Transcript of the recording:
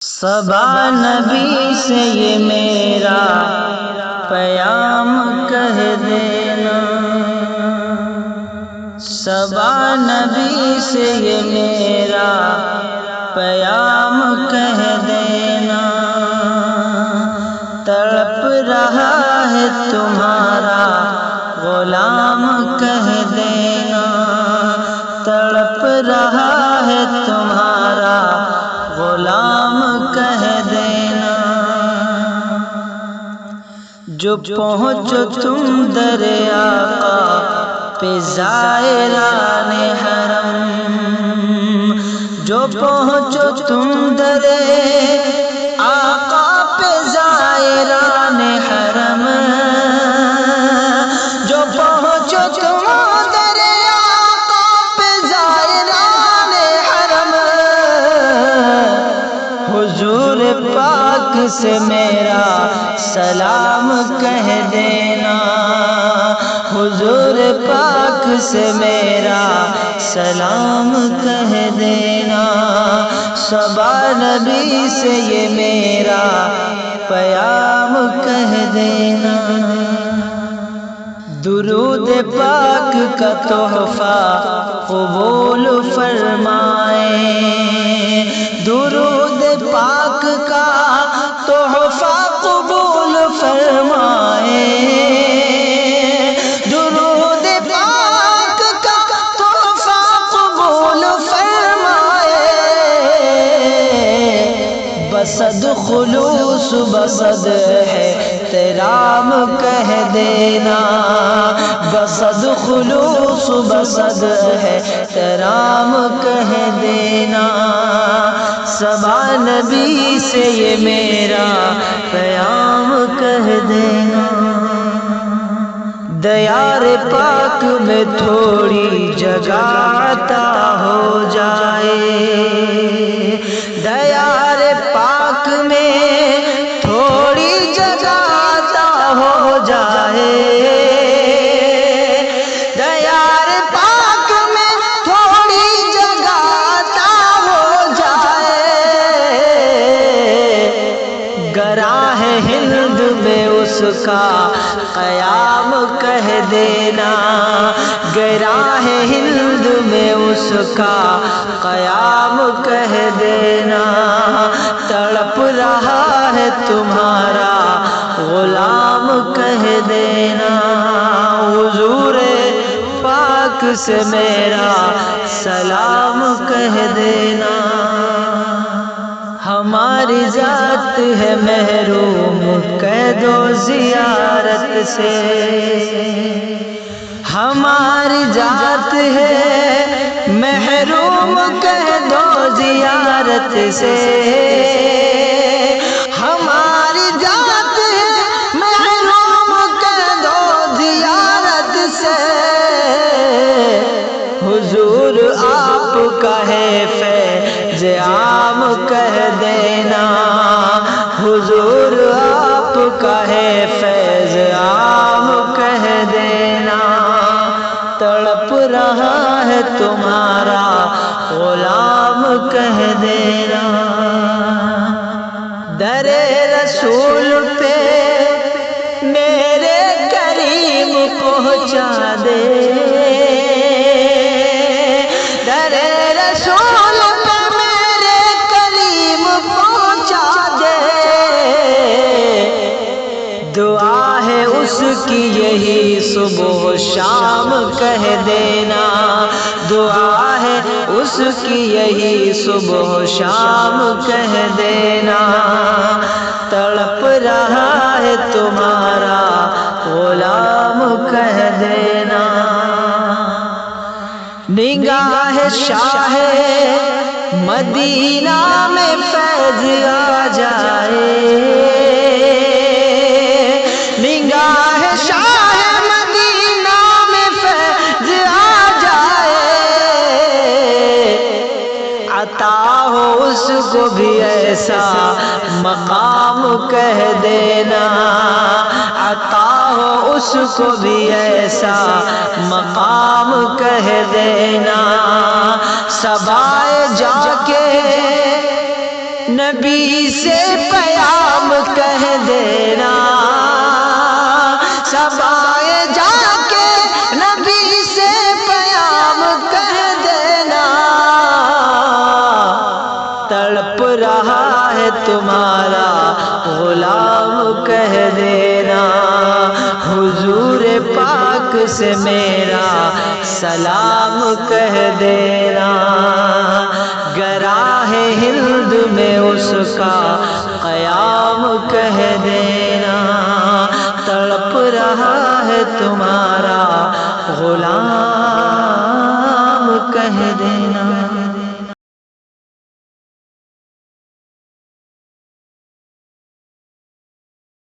صبا نبی سے یہ میرا پیام کہہ دینا، صبا نبی سے یہ میرا پیام کہہ دینا، تڑپ رہا ہے تمہارا غلام کہہ دینا، تڑپ رہا ہے تمہارا غلام کہہ دینا۔ جو پہنچو تم در آقا پہ زائران حرم، جو پہنچو تم در آقا پہ زائران حرم، جو پہنچو تم در آقا پہ زائران حرم، حضور پاک سے میرا سلام کہہ دینا، حضور پاک سے میرا سلام کہہ دینا، صبا نبی سے یہ میرا پیام کہہ دینا۔ درود پاک کا تحفہ قبول فرمائیں، درود پاک کا تحفہ قبول فرمائیں، درود پاک کا تحفہ قبول فرمائیں، بصد خلوص بصد احترام کہہ دینا، بصد خلوص بصد احترام کہہ دینا، صبا نبی سے یہ میرا پیام کہہ دینا۔ دیار پاک میں تھوڑی جگہ عطا ہو جائے، دیار پاک میں تھوڑی جگہ عطا ہو جائے، دیار پاک میں تھوڑی جگہ عطا ہو جائے، گراہ ہند میں اس کا قیام کہہ دینا، گراہ ہند میں اس کا قیام کہہ دینا، تڑپ رہا ہے تمہارا غلام کہہ دینا، حضور پاک سے میرا سلام کہہ دینا۔ ہماری ذات ہے محروم قید و زیارت سے، ہماری ذات ہے محروم قید و زیارت سے، ہماری ذات ہے محروم قید و زیارت سے، حضور آپ کا ہے فیض عام کہہ دینا، حضور آپ کا ہے فیض عام کہہ دینا، تڑپ رہا ہے تمہارا غلام کہہ دینا، در رسول پہ میرے کریم پہنچا دے، در رسول پہ میرے کریم پہنچا دے، دعا ہے اس کی یہی صبح و شام کہہ دینا، دعا ہے اس کی یہی صبح و شام کہہ دینا، تڑپ رہا ہے تمہارا غلام کہہ دینا، نگاہ شاہ مدینہ میں فیض آ جائے، نگاہ شاہ مدینہ میں فیض آ جائے، عطا ہو اس کو بھی ایسا مقام کہہ دینا، عطا ہو اس کو بھی ایسا مقام کہہ دینا، صبائے جا کے نبی سے پیام کہہ دینا، سبائے جا کے نبی سے پیام کہہ دینا، تڑپ رہا ہے تمہارا غلام کہہ دینا، حضور پاک سے میرا سلام کہہ دینا، گراہ ہند میں اس کا قیام کہہ دینا، تڑپ رہا ہے تمہارا غلام کہہ دینا۔